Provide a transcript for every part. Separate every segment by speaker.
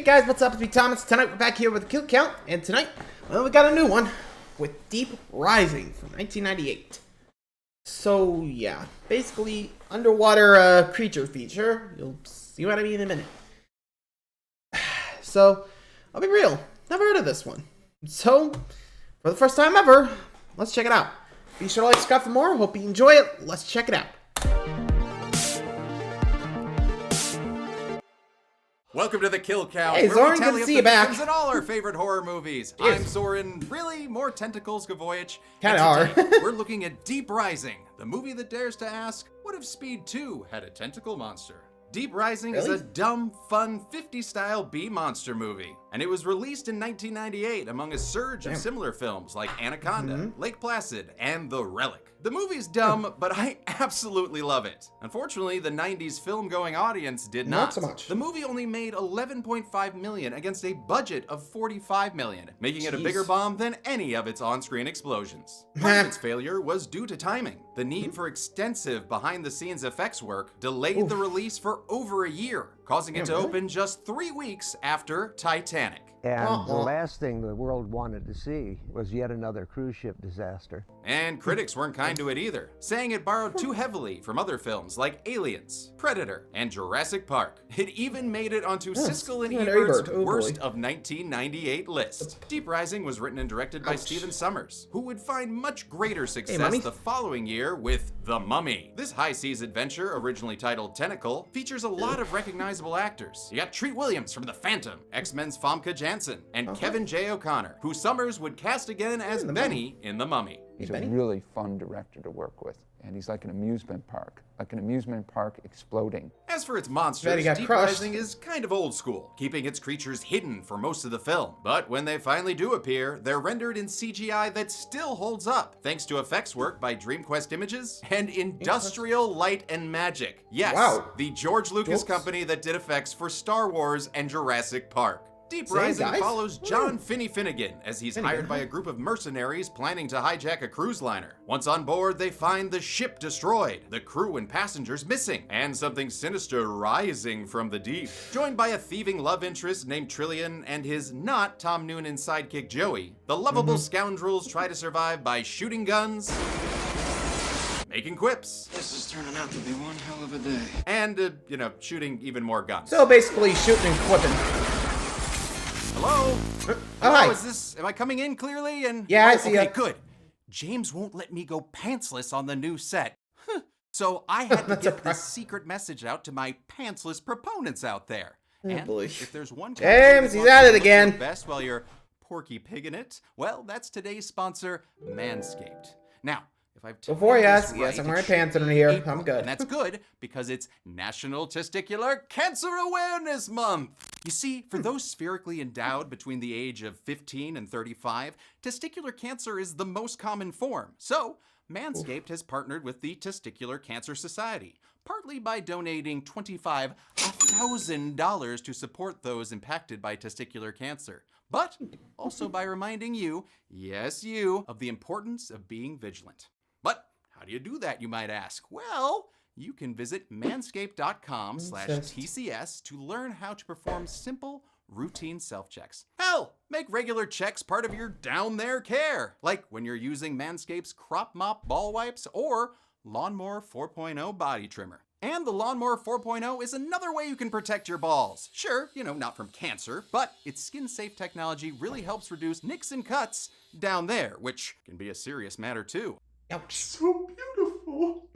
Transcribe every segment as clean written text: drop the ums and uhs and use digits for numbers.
Speaker 1: guys, what's up? It's me, Thomas. Tonight we're back here with a kill count, and tonight, well, we got a new one with Deep Rising from 1998. So yeah, basically underwater creature feature. You'll see what I mean in a minute. So I'll be real, never heard of this one. So for the first time ever, let's check it out. Be sure to like, subscribe for more. Hope you enjoy it. Let's check it out.
Speaker 2: Welcome to the Kill Count,
Speaker 1: Hey,
Speaker 2: where
Speaker 1: Zoran,
Speaker 2: we
Speaker 1: good
Speaker 2: tally
Speaker 1: to
Speaker 2: up
Speaker 1: see
Speaker 2: the
Speaker 1: you back.
Speaker 2: victims in all our favorite horror movies.
Speaker 1: Cheers.
Speaker 2: I'm Zoran, really, more tentacles, Gavoyich.
Speaker 1: Kinda are.
Speaker 2: We're looking at Deep Rising, the movie that dares to ask, what if Speed 2 had a tentacle monster? Deep Rising is a dumb, fun, 50s-style B-monster movie, and it was released in 1998 among a surge of similar films like Anaconda, Lake Placid, and The Relic. The movie's dumb, but I absolutely love it. Unfortunately, the 90s film-going audience did not.
Speaker 1: Not so much.
Speaker 2: The movie only made $11.5 million against a budget of $45 million, making it a bigger bomb than any of its on-screen explosions. Part of its failure was due to timing. The need for extensive behind-the-scenes effects work delayed the release for over a year, causing it to open just 3 weeks after Titanic.
Speaker 3: And the last thing the world wanted to see was yet another cruise ship disaster.
Speaker 2: And critics weren't kind to it either, saying it borrowed too heavily from other films like Aliens, Predator, and Jurassic Park. It even made it onto Siskel and Ebert's Worst of 1998 list. Deep Rising was written and directed by Stephen Sommers, who would find much greater success the following year with The Mummy. This high seas adventure, originally titled Tentacle, features a lot of recognizable actors. You got Treat Williams from The Phantom, X-Men's Famke Janssen, and Kevin J. O'Connor, who Sommers would cast again as Benny in The Mummy.
Speaker 4: He's a really fun director to work with, and he's like an amusement park exploding.
Speaker 2: As for its monsters, Deep Rising is kind of old school, keeping its creatures hidden for most of the film. But when they finally do appear, they're rendered in CGI that still holds up, thanks to effects work by DreamQuest Images and Industrial Light and Magic. Yes, the George Lucas company that did effects for Star Wars and Jurassic Park. Deep Rising follows John Finnegan as he's hired by a group of mercenaries planning to hijack a cruise liner. Once on board, they find the ship destroyed, the crew and passengers missing, and something sinister rising from the deep. Joined by a thieving love interest named Trillian and his not Tom Noonan sidekick Joey, the lovable scoundrels try to survive by shooting guns, making quips.
Speaker 5: This is turning out to be one hell of a day.
Speaker 2: And, shooting even more guns.
Speaker 1: So basically, shooting and quipping.
Speaker 2: Hello?
Speaker 1: Hi.
Speaker 2: Am I coming in clearly?
Speaker 1: Yeah, I see
Speaker 2: Okay,
Speaker 1: ya.
Speaker 2: good. James won't let me go pantsless on the new set. So I had to get this secret message out to my pantsless proponents out there. And if there's one
Speaker 1: James, he's at it again.
Speaker 2: Best while you're porky pigging it, well, that's today's sponsor, Manscaped. Now, if I've
Speaker 1: Before you ask,
Speaker 2: right,
Speaker 1: yes, I'm wearing pants under here.
Speaker 2: April,
Speaker 1: I'm good.
Speaker 2: And that's good because it's National Testicular Cancer Awareness Month. You see, for those spherically endowed between the age of 15 and 35, testicular cancer is the most common form. So, Manscaped has partnered with the Testicular Cancer Society, partly by donating $25,000 to support those impacted by testicular cancer, but also by reminding you, yes you, of the importance of being vigilant. But how do you do that, you might ask? Well, you can visit manscaped.com/TCS to learn how to perform simple, routine self-checks. Hell, make regular checks part of your down there care, like when you're using Manscaped's Crop Mop Ball Wipes or Lawnmower 4.0 Body Trimmer. And the Lawnmower 4.0 is another way you can protect your balls. Sure, not from cancer, but its skin-safe technology really helps reduce nicks and cuts down there, which can be a serious matter too.
Speaker 1: Ouch.
Speaker 5: So beautiful.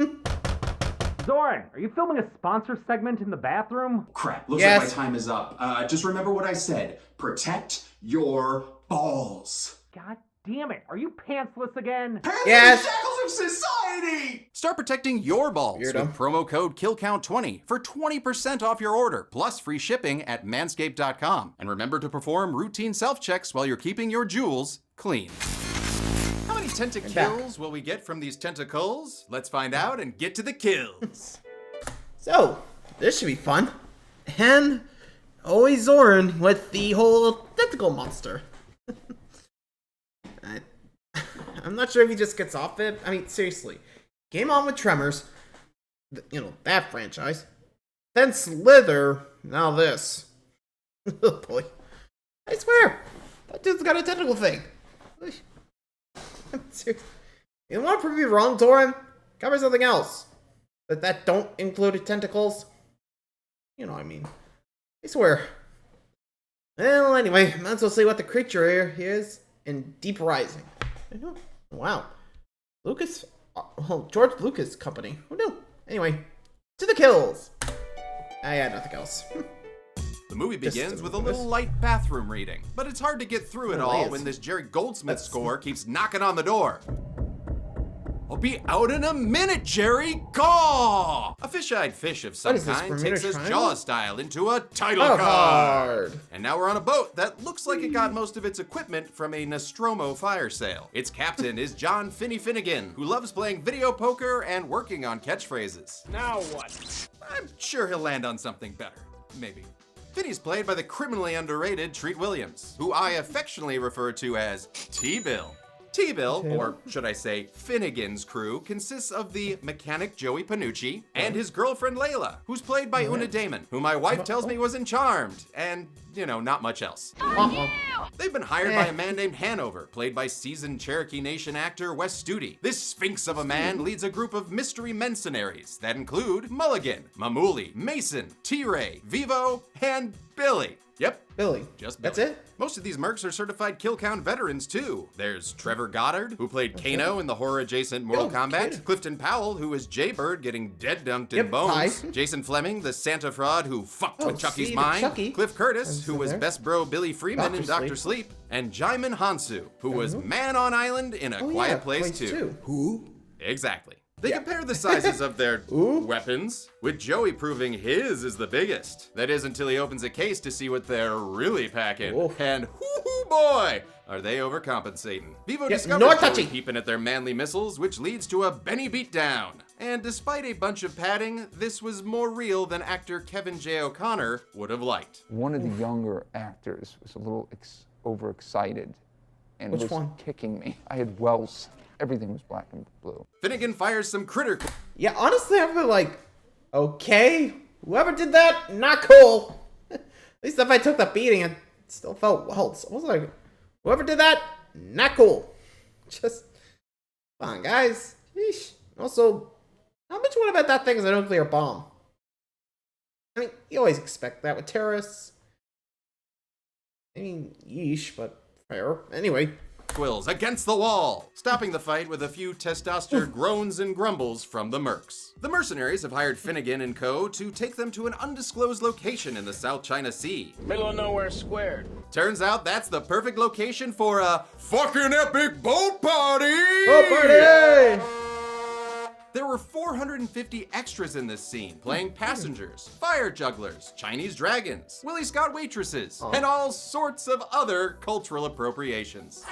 Speaker 6: Zoran, are you filming a sponsor segment in the bathroom?
Speaker 5: Crap, looks like my time is up. Just remember what I said. Protect your balls.
Speaker 6: God damn it, are you pantsless again?
Speaker 1: Yes.
Speaker 5: Shackles of society!
Speaker 2: Start protecting your balls with promo code KILLCOUNT20 for 20% off your order, plus free shipping at manscaped.com. And remember to perform routine self-checks while you're keeping your jewels clean. How many tentacles will we get from these tentacles? Let's find out and get to the kills.
Speaker 1: So, this should be fun. And always Zoran with the whole tentacle monster. I'm not sure if he just gets off it. I mean, seriously. Came on with Tremors. That franchise. Then Slither. Now this. Oh boy. I swear, that dude's got a tentacle thing. I'm serious. You want to prove me wrong, Zoran? Cover something else. But that don't include tentacles. You know what I mean. I swear. Well, anyway, might as well see what the creature here is in Deep Rising. I know. Wow. Lucas, George Lucas Company. Who knew? Anyway, to the kills. I had nothing else.
Speaker 2: The movie begins with a little light bathroom reading, but it's hard to get through it all when this Jerry Goldsmith score keeps knocking on the door. I'll be out in a minute, Jerry! Caw! A fish-eyed fish of some kind takes us Jaws style into a title card. And now we're on a boat that looks like it got most of its equipment from a Nostromo fire sale. Its captain is John Finnegan, who loves playing video poker and working on catchphrases.
Speaker 6: Now what?
Speaker 2: I'm sure he'll land on something better. Maybe. Finney's played by the criminally underrated Treat Williams, who I affectionately refer to as T-Bill. T-Bill, or should I say Finnegan's crew, consists of the mechanic Joey Panucci and his girlfriend Layla, who's played by Una Damon, who my wife tells me was in Charmed, and, you know, not much else. They've been hired by a man named Hanover, played by seasoned Cherokee Nation actor Wes Studi. This sphinx of a man leads a group of mystery mercenaries that include Mulligan, Mamuli, Mason, T-Ray, Vivo, and Billy. Yep.
Speaker 1: Billy.
Speaker 2: Just Billy.
Speaker 1: That's it?
Speaker 2: Most of these mercs are certified kill count veterans, too. There's Trevor Goddard, who played Kano in the horror-adjacent Mortal Kombat. Clifton Powell, who is Jaybird getting dead-dunked in bones. Jason Fleming, the Santa fraud who fucked with Chucky's mind. Cliff Curtis, who was best bro Billy Freeman in Dr. Sleep. And Jaimin Hansu, who was Man on Island in A Quiet Place 2.
Speaker 1: Who?
Speaker 2: Exactly. They compare the sizes of their weapons, with Joey proving his is the biggest. That is until he opens a case to see what they're really packing. And whoo boy, are they overcompensating. Vivo discovers Joey peeping at their manly missiles, which leads to a Benny beatdown. And despite a bunch of padding, this was more real than actor Kevin J. O'Connor would have liked.
Speaker 4: One of the younger actors was a little overexcited and was kicking me. I had wells. Everything was black and blue.
Speaker 2: Finnegan fires some critter.
Speaker 1: Yeah, honestly, I've been like, okay, whoever did that, not cool. At least if I took the beating, it still felt well. So I was like, whoever did that, not cool. Just, come on, guys. Yeesh. Also, how much would I bet that thing is a nuclear bomb? I mean, you always expect that with terrorists. I mean, yeesh, but fair. Anyway.
Speaker 2: Quills against the wall, stopping the fight with a few testosterone groans and grumbles from the mercs. The mercenaries have hired Finnegan and co. to take them to an undisclosed location in the South China Sea.
Speaker 7: Middle of nowhere squared.
Speaker 2: Turns out that's the perfect location for a fucking epic boat party!
Speaker 1: Boat party!
Speaker 2: There were 450 extras in this scene, playing passengers, fire jugglers, Chinese dragons, Willie Scott waitresses, and all sorts of other cultural appropriations.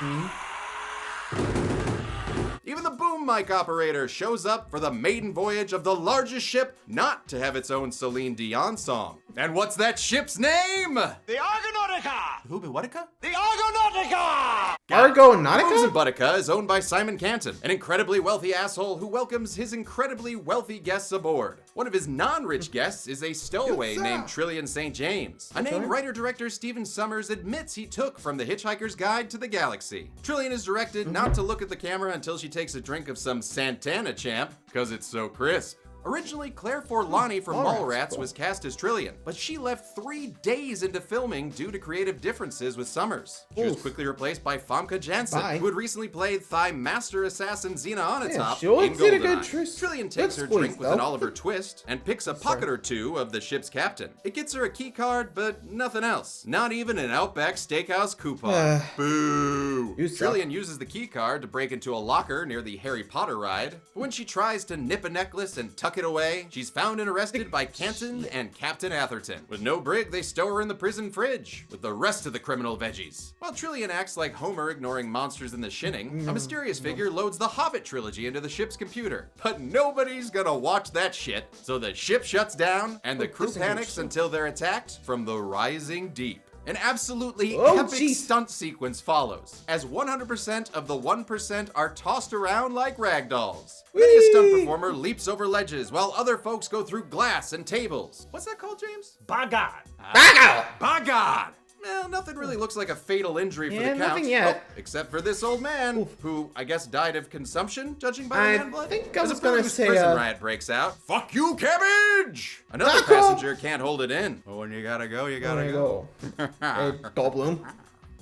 Speaker 2: Even the boom mic operator shows up for the maiden voyage of the largest ship not to have its own Celine Dion song. And what's that ship's name?
Speaker 7: The Argonautica!
Speaker 2: Who, Booms
Speaker 7: The Argonautica!
Speaker 1: Argonautica?
Speaker 2: Buttica is owned by Simon Canton, an incredibly wealthy asshole who welcomes his incredibly wealthy guests aboard. One of his non-rich guests is a stowaway named Trillian St. James, a name writer-director Stephen Sommers admits he took from The Hitchhiker's Guide to the Galaxy. Trillian is directed not to look at the camera until she takes a drink of some Santana champ, because it's so crisp. Originally, Claire Forlani from Mallrats was cast as Trillian, but she left 3 days into filming due to creative differences with Summers. She was quickly replaced by Famke Janssen, who had recently played Thai master assassin Xena Onatopp in GoldenEye. Trillian takes her drink with an Oliver Twist and picks a pocket or two of the ship's captain. It gets her a key card, but nothing else. Not even an Outback Steakhouse coupon. Boo! Trillian uses the key card to break into a locker near the Harry Potter ride, but when she tries to nip a necklace and tuck it away, she's found and arrested by Canton and Captain Atherton. With no brig, they stow her in the prison fridge with the rest of the criminal veggies. While Trillian acts like Homer ignoring monsters in the shinning, a mysterious figure loads the Hobbit trilogy into the ship's computer. But nobody's gonna watch that shit, so the ship shuts down and the crew panics until they're attacked from the rising deep. An absolutely
Speaker 1: Oh,
Speaker 2: epic
Speaker 1: jeez.
Speaker 2: stunt sequence follows, as 100% of the 1% are tossed around like ragdolls. Many a stunt performer leaps over ledges while other folks go through glass and tables. What's that called, James?
Speaker 6: By God.
Speaker 2: By God! Well, nothing really looks like a fatal injury for the count.
Speaker 1: Nothing yet.
Speaker 2: Oh, except for this old man, who I guess died of consumption, judging by the hand blood.
Speaker 1: I think I
Speaker 2: As
Speaker 1: was
Speaker 2: a
Speaker 1: gonna
Speaker 2: bruised
Speaker 1: say,
Speaker 2: prison riot breaks out. Fuck you, cabbage! Another
Speaker 1: Taco!
Speaker 2: passenger can't hold it in. Oh, when you gotta go, you gotta go.
Speaker 1: Hey, Goldblum.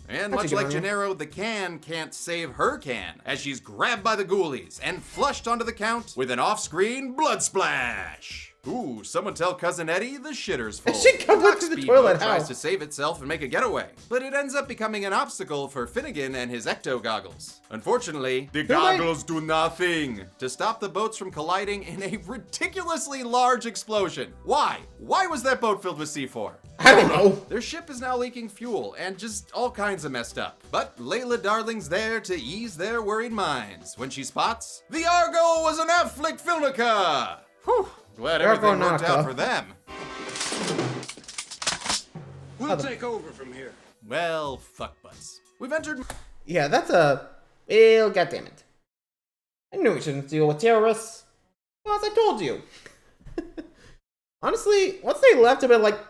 Speaker 2: And
Speaker 1: How'd
Speaker 2: much
Speaker 1: you get
Speaker 2: like
Speaker 1: on here?
Speaker 2: Gennaro, the can can't save her can, as she's grabbed by the ghoulies and flushed onto the count with an off-screen blood splash. Ooh, someone tell Cousin Eddie the shitter's full.
Speaker 1: She comes up to the toilet,
Speaker 2: tries
Speaker 1: how?
Speaker 2: to save itself and make a getaway, but it ends up becoming an obstacle for Finnegan and his ecto goggles. Unfortunately, the goggles do nothing to stop the boats from colliding in a ridiculously large explosion. Why? Why was that boat filled with C4?
Speaker 1: I don't know.
Speaker 2: Their ship is now leaking fuel and just all kinds of messed up. But Layla Darling's there to ease their worried minds when she spots the Argo was an Affleck Filnica. Whew. Glad everything worked out for them.
Speaker 7: We'll take over from here.
Speaker 2: Well, fuck butts. We've entered...
Speaker 1: Yeah, that's a... Well, goddammit. I knew we shouldn't deal with terrorists. Well, as I told you. Honestly, once they left, I've been like...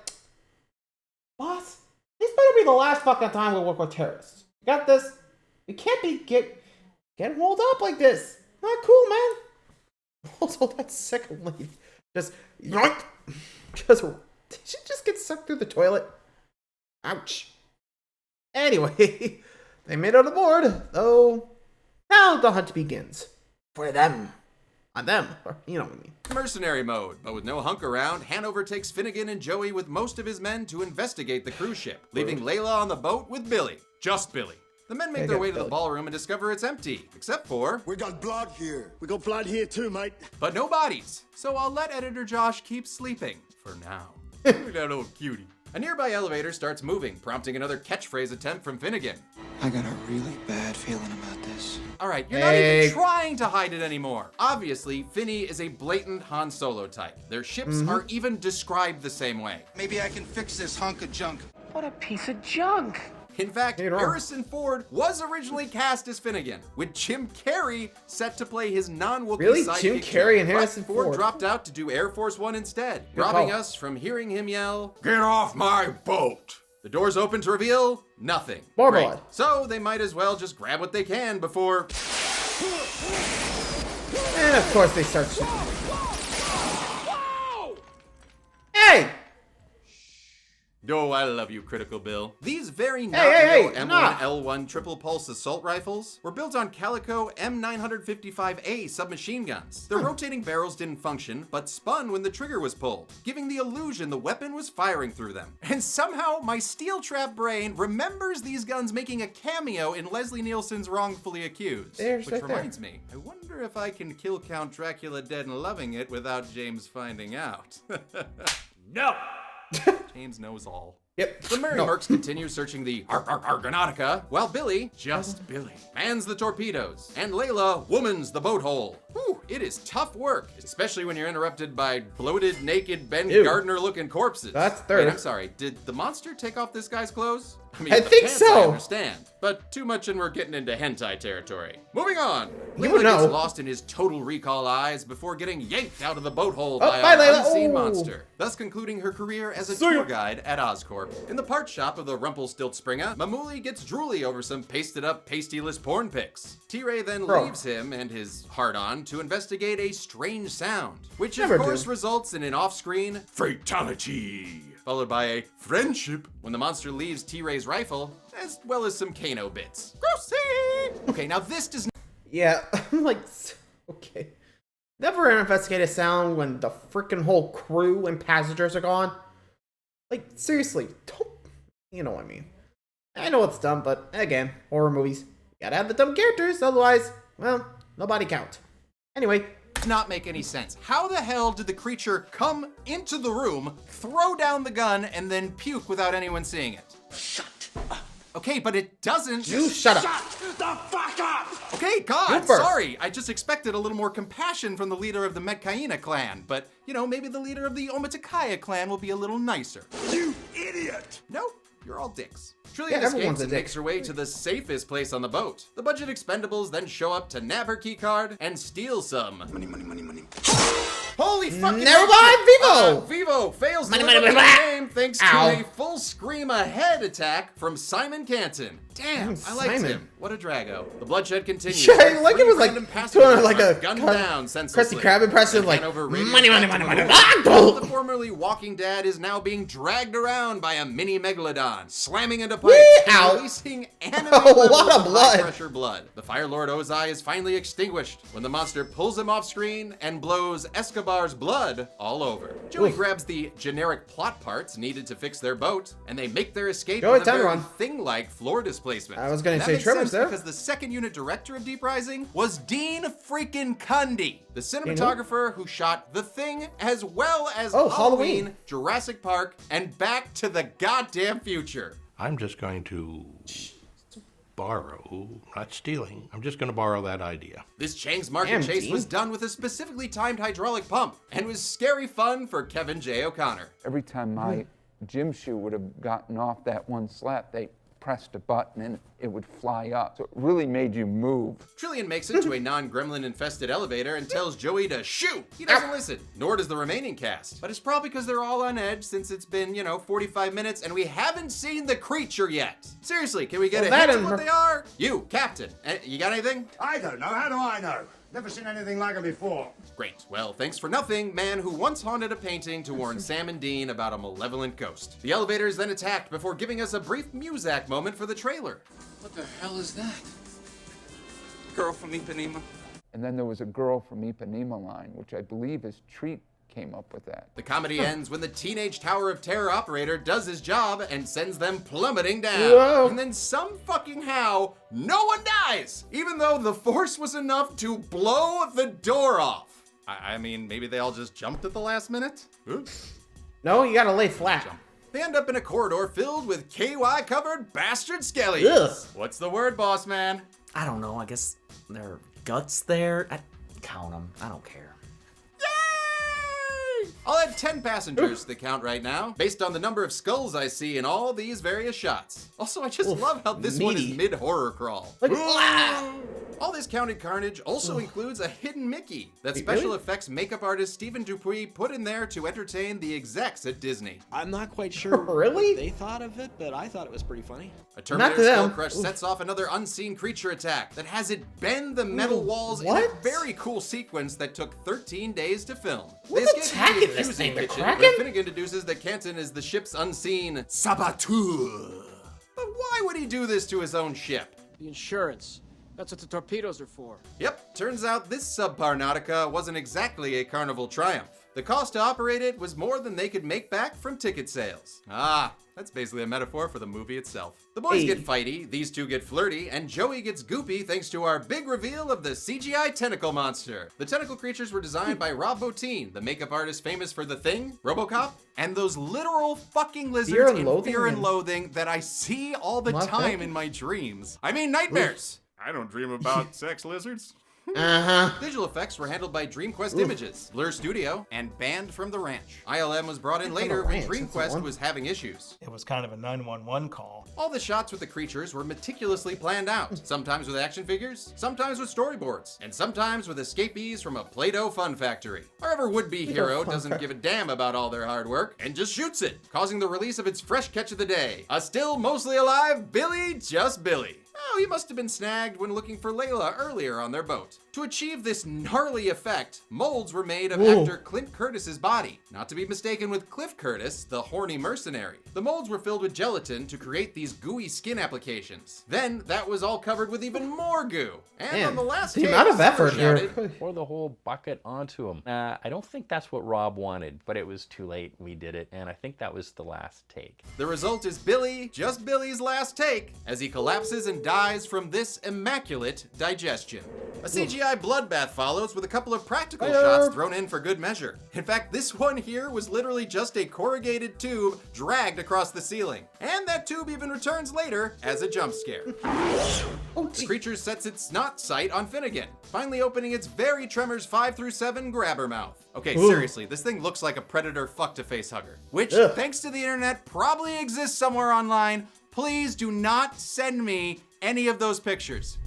Speaker 1: Boss, this better be the last fucking time we work with terrorists. You got this? We can't be getting rolled up like this. Not cool, man. Also, that second lady just yoink. Did she just get sucked through the toilet? Ouch. Anyway, they made it aboard, though now the hunt begins. For them. On them. Or, you know what I mean.
Speaker 2: mercenary mode, but with no hunk around, Hanover takes Finnegan and Joey with most of his men to investigate the cruise ship, leaving Layla on the boat with Billy. Just Billy. The men make their way to the ballroom and discover it's empty, except for...
Speaker 7: We got blood here. We got blood here too, mate.
Speaker 2: But no bodies, so I'll let Editor Josh keep sleeping. For now. Look at that old cutie. A nearby elevator starts moving, prompting another catchphrase attempt from Finnegan.
Speaker 8: I got a really bad feeling about this.
Speaker 2: Alright, you're not even trying to hide it anymore. Obviously, Finny is a blatant Han Solo type. Their ships are even described the same way.
Speaker 8: Maybe I can fix this hunk of junk.
Speaker 6: What a piece of junk.
Speaker 2: In fact, Harrison Ford was originally cast as Finnegan, with Jim Carrey set to play his non-Wookiee sidekick.
Speaker 1: Jim Carrey and Harrison Ford.
Speaker 2: Ford dropped out to do Air Force One instead, robbing us from hearing him yell, "Get off my boat!" The doors open to reveal nothing.
Speaker 1: More
Speaker 2: Great.
Speaker 1: blood.
Speaker 2: So they might as well just grab what they can before...
Speaker 1: And of course they start shooting. Hey!
Speaker 2: Oh, I love you, Critical Bill. These very not
Speaker 1: hey,
Speaker 2: real M1L1 triple pulse assault rifles were built on Calico M955A submachine guns. Their rotating barrels didn't function, but spun when the trigger was pulled, giving the illusion the weapon was firing through them. And somehow, my steel trap brain remembers these guns making a cameo in Leslie Nielsen's Wrongfully Accused. Which reminds me, I wonder if I can kill Count Dracula dead and loving it without James finding out.
Speaker 6: No!
Speaker 2: James knows all.
Speaker 1: Yep.
Speaker 2: The Merry Mercs continue searching the Argonautica, while Billy, just Billy, mans the torpedoes, and Layla womans the boat hole. Whew, it is tough work, especially when you're interrupted by bloated, naked Ben Gardner-looking corpses.
Speaker 1: That's third.
Speaker 2: Wait, I'm sorry, did the monster take off this guy's clothes? I mean,
Speaker 1: I
Speaker 2: the
Speaker 1: think
Speaker 2: pants
Speaker 1: so.
Speaker 2: I understand, but too much and we're getting into hentai territory. Moving on.
Speaker 1: You
Speaker 2: Layla
Speaker 1: know.
Speaker 2: gets lost in his Total Recall eyes before getting yanked out of the boat hole by an unseen monster, thus concluding her career as a tour guide at Oscorp. In the part shop of the Rumpelstiltspringer, Mamuli gets drooly over some pasted-up, pastyless porn pics. T-Ray then leaves him and his hard-on to investigate a strange sound, which of course results in an off-screen fatality, followed by a friendship when the monster leaves T-Ray's rifle, as well as some Kano bits. Grossy! Okay, now this does not...
Speaker 1: Yeah, I'm like, okay. Never investigate a sound when the freaking whole crew and passengers are gone. Like, seriously, don't, you know what I mean. I know it's dumb, but again, horror movies, you gotta have the dumb characters, otherwise, well, nobody count. Anyway.
Speaker 2: Does not make any sense. How the hell did the creature come into the room, throw down the gun, and then puke without anyone seeing it?
Speaker 7: Shut up.
Speaker 2: Okay, but it doesn't...
Speaker 1: You shut up.
Speaker 7: Shut the fuck up!
Speaker 2: Okay, God, sorry. I just expected a little more compassion from the leader of the Metcaina clan, but, you know, maybe the leader of the Omatakaya clan will be a little nicer.
Speaker 7: You idiot!
Speaker 2: Nope, you're all all dicks. Trillian
Speaker 1: Yeah, everyone's
Speaker 2: escapes
Speaker 1: a
Speaker 2: and
Speaker 1: dick.
Speaker 2: makes her way to the safest place on the boat. The budget expendables then show up to nab her keycard and steal some.
Speaker 8: Money, money, money, money.
Speaker 2: Holy fucking
Speaker 1: Never
Speaker 2: shit.
Speaker 1: mind, Vivo!
Speaker 2: Vivo fails
Speaker 1: Money,
Speaker 2: to
Speaker 1: money,
Speaker 2: live up to
Speaker 1: money,
Speaker 2: the
Speaker 1: money.
Speaker 2: game thanks
Speaker 1: Ow.
Speaker 2: to a full scream ahead attack from Simon Canton. Damn, I liked
Speaker 1: Simon.
Speaker 2: him. What a Drago. The bloodshed continues.
Speaker 1: Yeah, like it was like
Speaker 2: Random
Speaker 1: doing
Speaker 2: passengers
Speaker 1: like
Speaker 2: are
Speaker 1: a
Speaker 2: gunned
Speaker 1: Krusty
Speaker 2: down senselessly.
Speaker 1: Krab impression,
Speaker 2: And
Speaker 1: like
Speaker 2: Hanover
Speaker 1: money,
Speaker 2: radiates
Speaker 1: money,
Speaker 2: back
Speaker 1: money,
Speaker 2: to
Speaker 1: money,
Speaker 2: the
Speaker 1: money.
Speaker 2: room.
Speaker 1: Ah,
Speaker 2: The formerly walking dad is now being dragged around by a mini megalodon, slamming into
Speaker 1: Whee!
Speaker 2: pipes
Speaker 1: Ow.
Speaker 2: and releasing anime
Speaker 1: Oh,
Speaker 2: levels
Speaker 1: what a
Speaker 2: of
Speaker 1: blood.
Speaker 2: high-pressure blood. The Fire Lord Ozai is finally extinguished when the monster pulls him off screen and blows Escobar's blood all over. Joey grabs the generic plot parts needed to fix their boat, and they make their escape
Speaker 1: Joey,
Speaker 2: with a
Speaker 1: time to
Speaker 2: very
Speaker 1: run.
Speaker 2: thing-like floor displacement.
Speaker 1: I was gonna
Speaker 2: That
Speaker 1: say
Speaker 2: makes
Speaker 1: Tremors
Speaker 2: sense
Speaker 1: there.
Speaker 2: because the second unit director of Deep Rising was Dean freaking Cundy, the cinematographer who shot The Thing as well as
Speaker 1: Halloween.
Speaker 2: Jurassic Park, and Back to the Goddamn Future.
Speaker 9: I'm just going to borrow, not stealing. I'm just going to borrow that idea.
Speaker 2: This Chang's market
Speaker 1: Damn,
Speaker 2: chase
Speaker 1: Dean.
Speaker 2: was done with a specifically timed hydraulic pump and was scary fun for Kevin J. O'Connor.
Speaker 4: Every time my gym shoe would have gotten off that one slap, they pressed a button and it would fly up. So it really made you move.
Speaker 2: Trillian makes it to a non-gremlin infested elevator and tells Joey to shoot. He doesn't listen, nor does the remaining cast. But it's probably because they're all on edge since it's been, 45 minutes and we haven't seen the creature yet. Seriously, can we get a hint of what they are? You, Captain, you got anything?
Speaker 7: I don't know. How do I know? Never seen anything like it before.
Speaker 2: Great. Well, thanks for nothing, man who once haunted a painting to warn Sam and Dean about a malevolent ghost. The elevator is then attacked before giving us a brief Muzak moment for the trailer.
Speaker 8: What the hell is that? Girl from Ipanema?
Speaker 4: And then there was a girl from Ipanema line, which I believe is Treat came up with that.
Speaker 2: The comedy ends when the Teenage Tower of Terror operator does his job and sends them plummeting down.
Speaker 1: Whoa.
Speaker 2: And then some fucking how, no one dies, even though the force was enough to blow the door off. I mean, maybe they all just jumped at the last minute? Oops.
Speaker 1: No, you gotta lay flat.
Speaker 2: They end up in a corridor filled with KY-covered bastard skellies.
Speaker 1: Ugh.
Speaker 2: What's the word, boss man?
Speaker 10: I don't know. I guess there are guts there. Count them. I don't care.
Speaker 2: Yay! I'll add 10 passengers to the count right now, based on the number of skulls I see in all these various shots. Also, I just love how this one is
Speaker 1: meaty.
Speaker 2: mid-horror crawl.
Speaker 1: Like,
Speaker 2: All this counted carnage also includes a hidden Mickey that
Speaker 1: Wait,
Speaker 2: special
Speaker 1: really?
Speaker 2: effects makeup artist Stephen Dupuis put in there to entertain the execs at Disney.
Speaker 11: I'm not quite sure
Speaker 1: Really?
Speaker 11: what they thought of it, but I thought it was pretty funny.
Speaker 2: A Terminator
Speaker 1: to them.
Speaker 2: Skull Crush sets off another unseen creature attack that has it bend the metal walls in a
Speaker 1: what?
Speaker 2: very cool sequence that took 13 days to film.
Speaker 1: What's
Speaker 2: They escape
Speaker 1: attacking
Speaker 2: into the
Speaker 1: this
Speaker 2: fusing
Speaker 1: thing, the
Speaker 2: kitchen,
Speaker 1: Kraken?
Speaker 2: where Finnegan deduces that Canton is the ship's unseen saboteur. But why would he do this to his own ship?
Speaker 11: The insurance. That's what the torpedoes are for.
Speaker 2: Yep, turns out this subpar Nautica wasn't exactly a carnival triumph. The cost to operate it was more than they could make back from ticket sales. Ah, that's basically a metaphor for the movie itself. The boys get fighty, these two get flirty, and Joey gets goopy thanks to our big reveal of the CGI tentacle monster. The tentacle creatures were designed by Rob Bottin, the makeup artist famous for The Thing, RoboCop, and those literal fucking lizards
Speaker 1: Fear and
Speaker 2: in
Speaker 1: Loathing
Speaker 2: Fear and
Speaker 1: and-
Speaker 2: Loathing that I see all the
Speaker 1: Motherfucker.
Speaker 2: time in my dreams. I mean nightmares. I don't dream about sex lizards. Visual effects were handled by DreamQuest Images, Blur Studio, and Banned from the Ranch. ILM was brought in later when
Speaker 1: Ranch, that's the
Speaker 2: DreamQuest
Speaker 1: one.
Speaker 2: was having issues.
Speaker 12: It was kind of a 911 call.
Speaker 2: All the shots with the creatures were meticulously planned out, sometimes with action figures, sometimes with storyboards, and sometimes with escapees from a Play-Doh fun factory. Our ever would-be hero doesn't give a damn about all their hard work and just shoots it, causing the release of its fresh catch of the day, a still mostly alive Billy Just Billy. Oh, he must have been snagged when looking for Layla earlier on their boat. To achieve this gnarly effect, molds were made of actor Clint Curtis's body, not to be mistaken with Cliff Curtis, the horny mercenary. The molds were filled with gelatin to create these gooey skin applications. Then that was all covered with even more goo. And on the last
Speaker 1: the
Speaker 2: case,
Speaker 1: amount of effort
Speaker 2: someone
Speaker 1: here.
Speaker 2: shouted,
Speaker 13: Pour the whole bucket onto him. I don't think that's what Rob wanted, but it was too late. We did it, and I think that was the last take.
Speaker 2: The result is Billy, just Billy's last take, as he collapses and dies from this immaculate digestion. A CGI bloodbath follows with a couple of practical shots thrown in for good measure. In fact, this one here was literally just a corrugated tube dragged across the ceiling. And that tube even returns later as a jump scare. The creature sets its snot sight on Finnegan, finally opening its very Tremors 5 through 7 grabber mouth. Okay, seriously, this thing looks like a predator fuck-to-face hugger, which, thanks to the internet, probably exists somewhere online, please do not send me any of those pictures.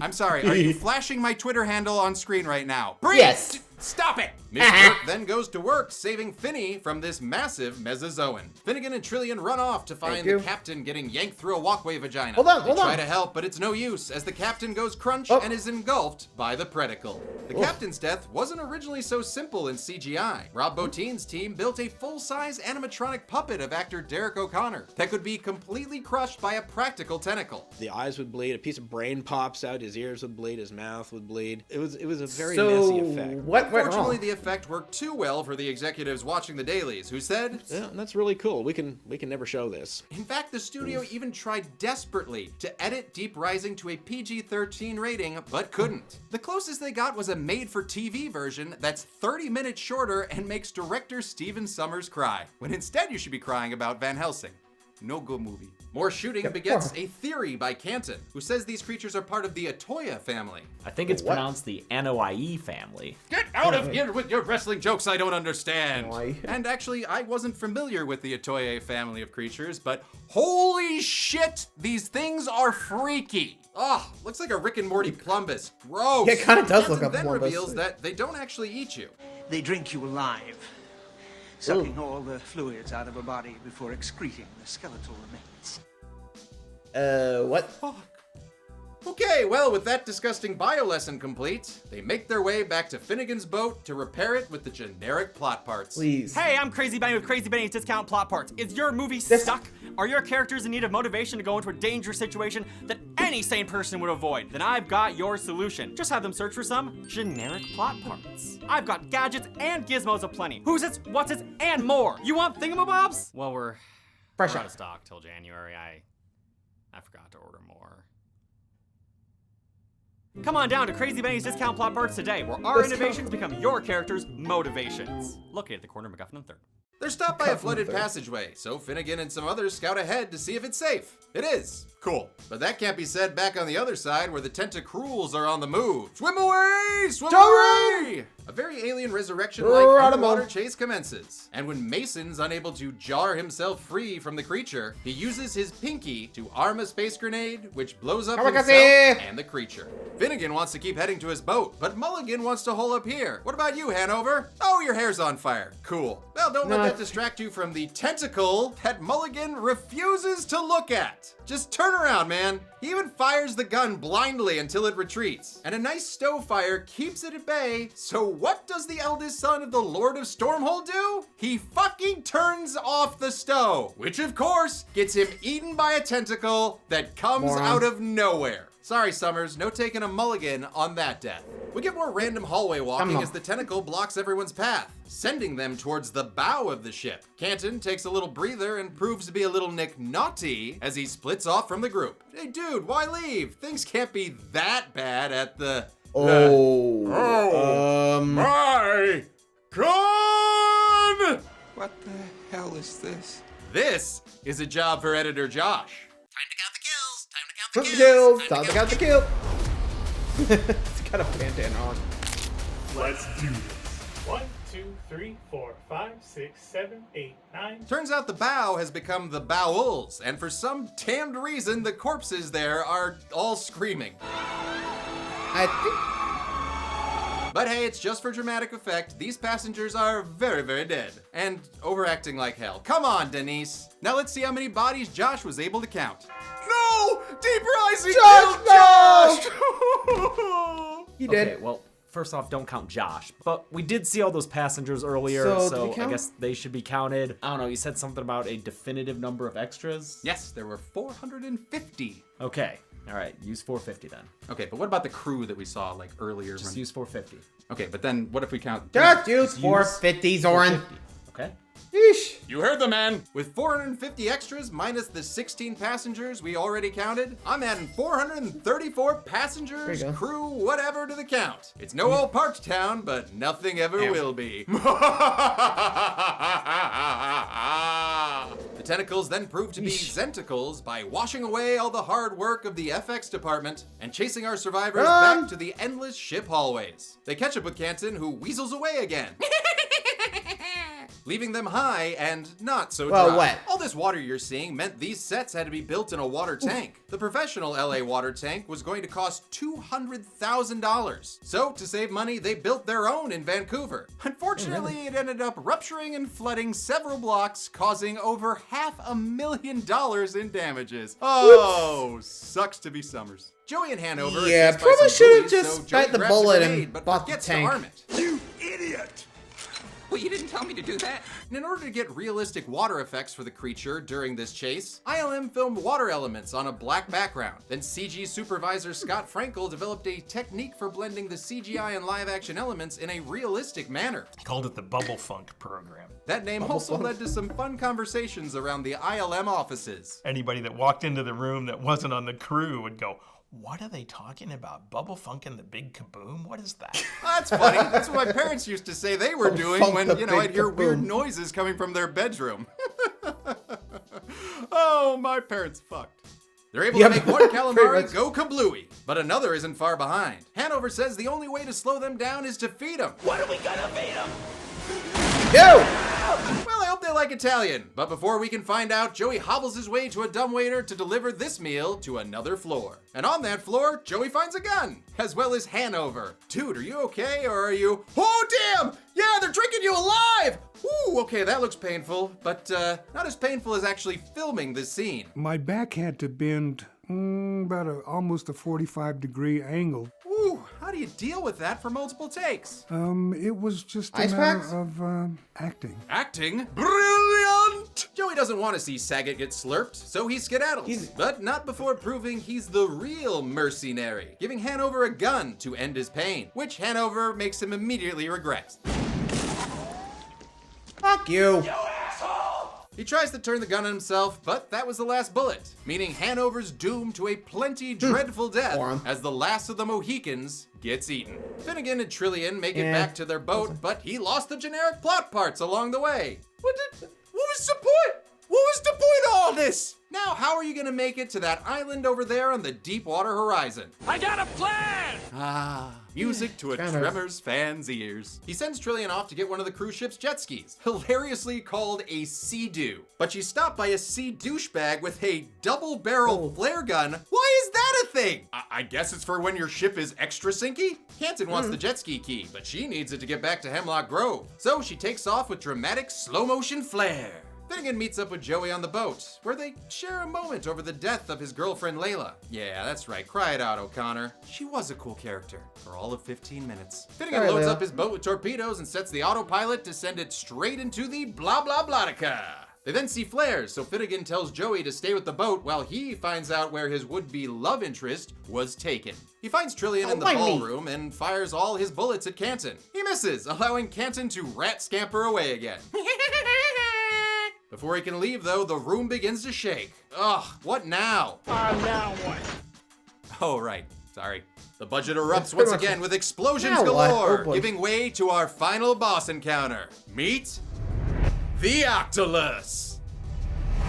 Speaker 2: I'm sorry, are you flashing my Twitter handle on screen right now? Bree,
Speaker 1: yes.
Speaker 2: Stop it! Miss Burke then goes to work saving Finny from this massive mesozoan. Finnegan and Trillian run off to find the captain getting yanked through a walkway vagina.
Speaker 1: Hold on.
Speaker 2: They try to help, but it's no use as the captain goes crunch and is engulfed by the Tentacle. The captain's death wasn't originally so simple in CGI. Rob Bottin's team built a full-size animatronic puppet of actor Derek O'Connor that could be completely crushed by a practical tentacle.
Speaker 11: The eyes would bleed, a piece of brain pops out, his ears would bleed, his mouth would bleed. It was a very messy effect.
Speaker 2: Unfortunately, the effect worked too well for the executives watching the dailies, who said,
Speaker 11: "Yeah, that's really cool. We can never show this."
Speaker 2: In fact, the studio even tried desperately to edit Deep Rising to a PG-13 rating, but couldn't. The closest they got was a made-for-TV version that's 30 minutes shorter and makes director Steven Sommers cry, when instead you should be crying about Van Helsing. No good movie. More shooting begets a theory by Canton, who says these creatures are part of the Atoya family.
Speaker 10: I think it's pronounced the Anoa'i family.
Speaker 2: Get out of here with your wrestling jokes I don't understand. And actually, I wasn't familiar with the Atoya family of creatures, but holy shit, these things are freaky. Oh, looks like a Rick and Morty Plumbus. Gross.
Speaker 1: Yeah, it kind of does
Speaker 2: Canton
Speaker 1: look like
Speaker 2: then
Speaker 1: Plumbus.
Speaker 2: reveals that they don't actually eat you.
Speaker 14: They drink you alive, sucking all the fluids out of a body before excreting the skeletal remains.
Speaker 1: What?
Speaker 2: Fuck. Okay, well, with that disgusting bio lesson complete, they make their way back to Finnegan's boat to repair it with the generic plot parts.
Speaker 1: Please.
Speaker 15: Hey, I'm Crazy Benny with Crazy Benny's Discount Plot Parts. Is your movie stuck? Are your characters in need of motivation to go into a dangerous situation that any sane person would avoid? Then I've got your solution. Just have them search for some generic plot parts. I've got gadgets and gizmos aplenty. Who's its, what's its, and more. You want thingamabobs? Well, we're out of stock till January. I forgot to order more. Come on down to Crazy Benny's Discount Plot Parts today, where our innovations become your characters' motivations. Located at the corner of MacGuffin and 3rd.
Speaker 2: They're stopped by a flooded passageway, so Finnegan and some others scout ahead to see if it's safe. It is. Cool. But that can't be said back on the other side where the Tentacruels are on the move. Swim away! Swim away! A very alien resurrection-like underwater chase commences. And when Mason's unable to jar himself free from the creature, he uses his pinky to arm a space grenade, which blows up himself and the creature. Finnegan wants to keep heading to his boat, but Mulligan wants to hole up here. What about you, Hanover? Oh, your hair's on fire. Cool. Well, don't let that distract you from the tentacle that Mulligan refuses to look at. Just turn around, man. He even fires the gun blindly until it retreats. And a nice stove fire keeps it at bay. So what does the eldest son of the Lord of Stormhold do? He fucking turns off the stove, which of course gets him eaten by a tentacle that comes out of nowhere. Sorry, Summers, no taking a mulligan on that death. We get more random hallway walking as the tentacle blocks everyone's path, sending them towards the bow of the ship. Canton takes a little breather and proves to be a little Nick Naughty as he splits off from the group. Hey dude, why leave? Things can't be that bad at the... my God!
Speaker 8: What the hell is this?
Speaker 2: This is a job for editor Josh.
Speaker 1: Time to count the kills. It's got a bandana on.
Speaker 12: Let's do this. 1, 2, 3, 4, 5, 6, 7, 8, 9.
Speaker 2: Turns out the bow has become the bowels, and for some damned reason, the corpses there are all screaming. But hey, it's just for dramatic effect. These passengers are very, very dead. And overacting like hell. Come on, Denise. Now let's see how many bodies Josh was able to count. No! Deep Rising killed Josh!
Speaker 1: He did.
Speaker 10: Okay, well, first off, don't count Josh. But we did see all those passengers earlier, so I guess they should be counted. I don't know, you said something about a definitive number of extras?
Speaker 2: Yes, there were 450.
Speaker 10: Okay. All right, use 450 then.
Speaker 2: Okay, but what about the crew that we saw like earlier?
Speaker 10: Just use 450.
Speaker 2: Okay, but then what if we count?
Speaker 1: Just use 450, Zoran.
Speaker 10: 450. Okay.
Speaker 1: Yeesh.
Speaker 2: You heard the man. With 450 extras minus the 16 passengers we already counted, I'm adding 434 passengers, crew, whatever to the count. It's no old parked town, but nothing ever will be. The tentacles then prove to be Zentacles by washing away all the hard work of the FX department and chasing our survivors back to the endless ship hallways. They catch up with Canton, who weasels away again. leaving them high and not so
Speaker 1: well,
Speaker 2: dry.
Speaker 1: wet.
Speaker 2: All this water you're seeing meant these sets had to be built in a water tank. The professional LA water tank was going to cost $200,000. So to save money, they built their own in Vancouver. Unfortunately, it ended up rupturing and flooding several blocks, causing over $500,000 in damages. Oh, sucks to be Summers. Joey and Hanover.
Speaker 1: Yeah, probably should have just bite the bullet and bought the tank.
Speaker 7: You idiot!
Speaker 8: Well, you didn't tell me to do that.
Speaker 2: And in order to get realistic water effects for the creature during this chase, ILM filmed water elements on a black background. Then CG supervisor Scott Frankel developed a technique for blending the CGI and live action elements in a realistic manner.
Speaker 16: He called it the Bubble Funk program.
Speaker 2: That name also led to some fun conversations around the ILM offices.
Speaker 16: Anybody that walked into the room that wasn't on the crew would go, "What are they talking about? Bubble Funk and the Big Kaboom? What is that?"
Speaker 2: That's funny. That's what my parents used to say they were doing when, I'd hear weird noises coming from their bedroom. Oh, my parents fucked. They're able to make one calamari go kablooey, but another isn't far behind. Hanover says the only way to slow them down is to feed them.
Speaker 7: What are we gonna feed them?
Speaker 1: Yo!
Speaker 2: Well, I hope they like Italian, but before we can find out, Joey hobbles his way to a dumbwaiter to deliver this meal to another floor. And on that floor, Joey finds a gun, as well as Hanover. Dude, are you okay, or are you... Oh, damn! Yeah, they're drinking you alive! Ooh, okay, that looks painful, but not as painful as actually filming this scene.
Speaker 17: My back had to bend about almost a 45-degree angle.
Speaker 2: Ooh, how do you deal with that for multiple takes?
Speaker 17: It was just a matter of acting.
Speaker 2: Acting? Brilliant! Joey doesn't want to see Saget get slurped, so he skedaddles. But not before proving he's the real mercenary, giving Hanover a gun to end his pain, which Hanover makes him immediately regret.
Speaker 1: Fuck you.
Speaker 2: He tries to turn the gun on himself, but that was the last bullet, meaning Hanover's doomed to a plenty dreadful death as the last of the Mohicans gets eaten. Finnegan and Trillian make it back to their boat, but he lost the generic plot parts along the way. What was the point? What was the point of all this? Now, how are you gonna make it to that island over there on the Deepwater horizon?
Speaker 7: I got a plan!
Speaker 2: Ah, music to a Tremors fan's ears. He sends Trillian off to get one of the cruise ship's jet skis, hilariously called a Sea-Doo. But she's stopped by a sea douchebag with a double-barrel flare gun. Why is that a thing? I guess it's for when your ship is extra sinky? Canton wants the jet ski key, but she needs it to get back to Hemlock Grove. So she takes off with dramatic slow-motion flare. Finnegan meets up with Joey on the boat, where they share a moment over the death of his girlfriend Layla. Yeah, that's right, cry it out, O'Connor. She was a cool character, for all of 15 minutes. Finnegan loads up his boat with torpedoes and sets the autopilot to send it straight into the blah blah blahtica. They then see flares, so Finnegan tells Joey to stay with the boat while he finds out where his would-be love interest was taken. He finds Trillian in the ballroom and fires all his bullets at Canton. He misses, allowing Canton to rat scamper away again. Before he can leave, though, the room begins to shake. Ugh, what now?
Speaker 7: Now what?
Speaker 2: Oh, right. Sorry. The budget erupts once again with explosions galore, giving way to our final boss encounter. Meet the Octolus.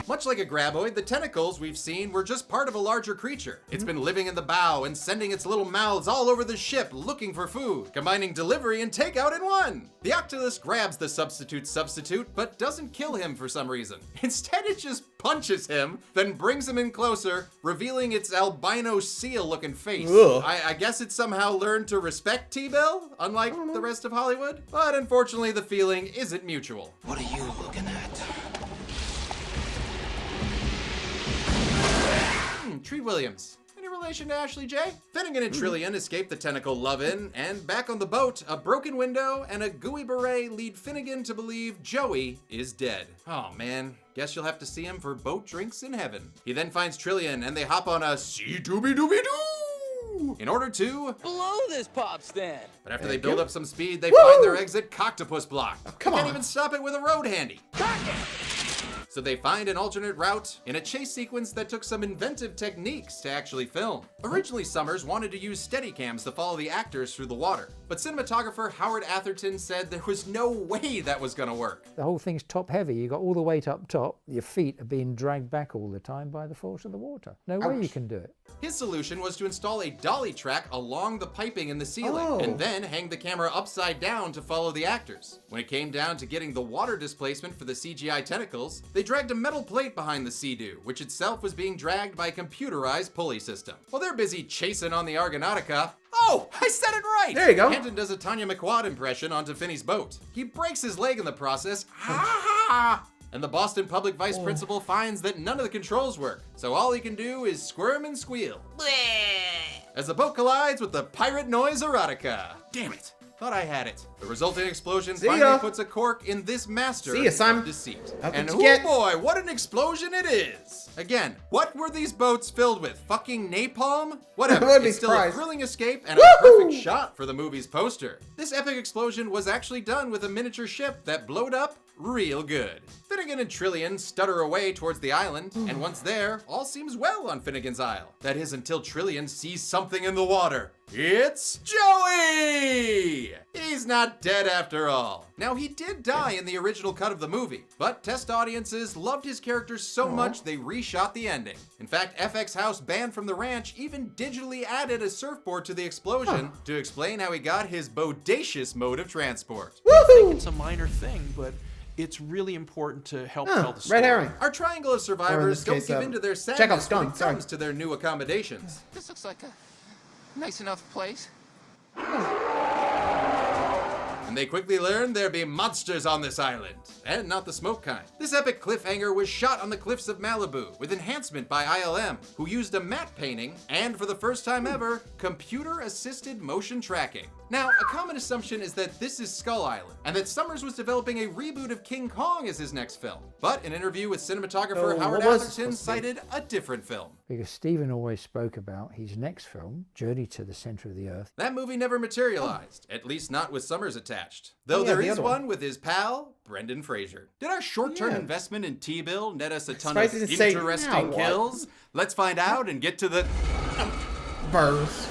Speaker 2: Much like a graboid, the tentacles we've seen were just part of a larger creature. It's been living in the bow and sending its little mouths all over the ship looking for food, combining delivery and takeout in one. The Octolus grabs the substitute, but doesn't kill him for some reason. Instead, it just punches him, then brings him in closer, revealing its albino seal-looking face. I guess it somehow learned to respect T-Bell, unlike the rest of Hollywood. But unfortunately, the feeling isn't mutual.
Speaker 8: What are you looking at?
Speaker 2: Treat Williams. Any relation to Ashley J? Finnegan and Trillian escape the tentacle love-in, and back on the boat, a broken window and a gooey beret lead Finnegan to believe Joey is dead. Oh man, guess you'll have to see him for boat drinks in heaven. He then finds Trillian and they hop on a sea-dooby-dooby-doo in order to
Speaker 18: blow this pop stand.
Speaker 2: But after they build up some speed, they find their exit Coctopus block. Can't even stop it with a road handy. So they find an alternate route in a chase sequence that took some inventive techniques to actually film. Originally, Summers wanted to use Steadicams to follow the actors through the water, but cinematographer Howard Atherton said there was no way that was gonna work.
Speaker 19: The whole thing's top heavy. You got all the weight up top. Your feet are being dragged back all the time by the force of the water. No way you can do it.
Speaker 2: His solution was to install a dolly track along the piping in the ceiling, and then hang the camera upside down to follow the actors. When it came down to getting the water displacement for the CGI tentacles, they dragged a metal plate behind the Sea-Doo, which itself was being dragged by a computerized pulley system. While they're busy chasing on the Argonautica, oh, I said it right!
Speaker 1: There you go.
Speaker 2: Hampton does a Tanya McQuad impression onto Finney's boat. He breaks his leg in the process, and the Boston Public Vice Principal finds that none of the controls work, so all he can do is squirm and squeal. As the boat collides with the pirate noise erotica. Damn it. Thought I had it. The resulting explosion finally puts a cork in this master of deceit. And oh boy, what an explosion it is! Again, what were these boats filled with? Fucking napalm? Whatever, it's still a thrilling escape and a perfect shot for the movie's poster. This epic explosion was actually done with a miniature ship that blowed up real good. Finnegan and Trillian stutter away towards the island, and once there, all seems well on Finnegan's Isle. That is until Trillian sees something in the water. It's Joey! He's not dead after all. Now, he did die in the original cut of the movie, but test audiences loved his character so much they reshot the ending. In fact, FX House Banned from the Ranch even digitally added a surfboard to the explosion to explain how he got his bodacious mode of transport.
Speaker 20: I think it's a minor thing, but it's really important to help tell the story.
Speaker 1: Red herring.
Speaker 2: Our triangle of survivors don't give in to their sadness when it comes to their new accommodations.
Speaker 8: This looks like a nice enough place.
Speaker 2: And they quickly learned there'd be monsters on this island, and not the smoke kind. This epic cliffhanger was shot on the cliffs of Malibu, with enhancement by ILM, who used a matte painting, and for the first time ever, computer-assisted motion tracking. Now, a common assumption is that this is Skull Island, and that Summers was developing a reboot of King Kong as his next film. But an interview with cinematographer Howard Atherton cited a different film.
Speaker 19: Because Stephen always spoke about his next film, Journey to the Center of the Earth.
Speaker 2: That movie never materialized, at least not with Summers attached. Though there is one with his pal, Brendan Fraser. Did our short-term investment in T-Bill net us a ton of interesting kills? Let's find out and get to the...
Speaker 1: Burrs.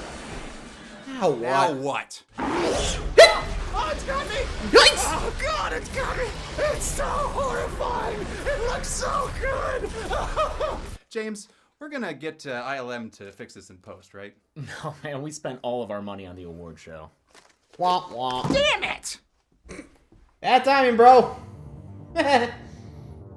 Speaker 1: Now what?
Speaker 2: Now what?
Speaker 8: Oh, it's got me!
Speaker 1: Yikes!
Speaker 8: Oh god, it's got me! It's so horrifying! It looks so good!
Speaker 2: James, we're gonna get ILM to fix this in post, right?
Speaker 10: No, man, we spent all of our money on the award show.
Speaker 1: Womp womp.
Speaker 8: Damn it!
Speaker 1: Bad timing, bro.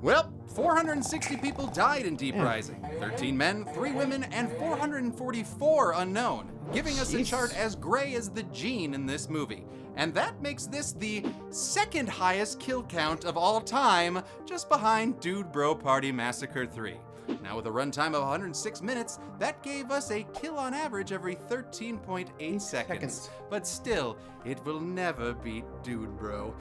Speaker 2: Well, 460 people died in Deep Rising. 13 men, 3 women, and 444 unknown, giving us a chart as gray as the gene in this movie. And that makes this the second highest kill count of all time, just behind Dude Bro Party Massacre 3. Now with a runtime of 106 minutes, that gave us a kill on average every 13.8 seconds. But still, it will never beat Dude Bro.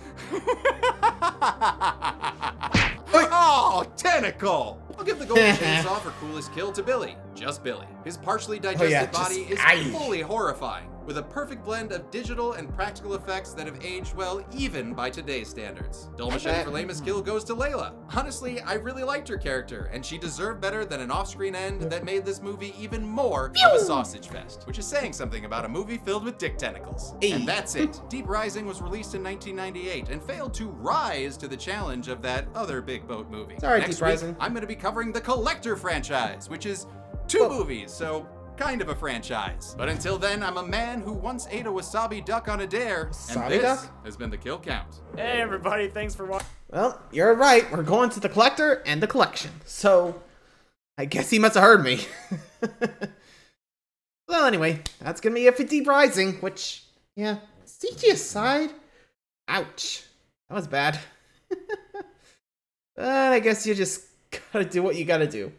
Speaker 2: Oh, Tentacle! I'll give the golden chainsaw for coolest kill to Billy. Just Billy. His partially digested body is fully horrifying, with a perfect blend of digital and practical effects that have aged well even by today's standards. Dull Machete for lamest kill goes to Layla. Honestly, I really liked her character, and she deserved better than an off-screen end that made this movie even more of a sausage fest, which is saying something about a movie filled with dick tentacles. And that's it. Deep Rising was released in 1998 and failed to rise to the challenge of that other big boat movie.
Speaker 1: Sorry,
Speaker 2: Next
Speaker 1: Deep Rising.
Speaker 2: week, I'm going to be covering the Collector franchise, which is 2 movies, so kind of a franchise. But until then, I'm a man who once ate a wasabi duck on a dare, and this has been the Kill Count.
Speaker 10: Hey everybody, thanks for watching.
Speaker 1: Well, you're right. We're going to the Collector and the Collection. So, I guess he must have heard me. Well, anyway, that's gonna be it for Deep Rising, which, yeah, CG aside, ouch. That was bad. But I guess you just gotta do what you gotta do.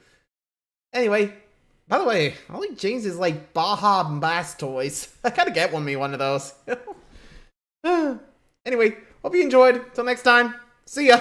Speaker 1: Anyway, by the way, I like James's like Baja Blast toys. I gotta get one of those. Anyway, hope you enjoyed. Till next time, see ya.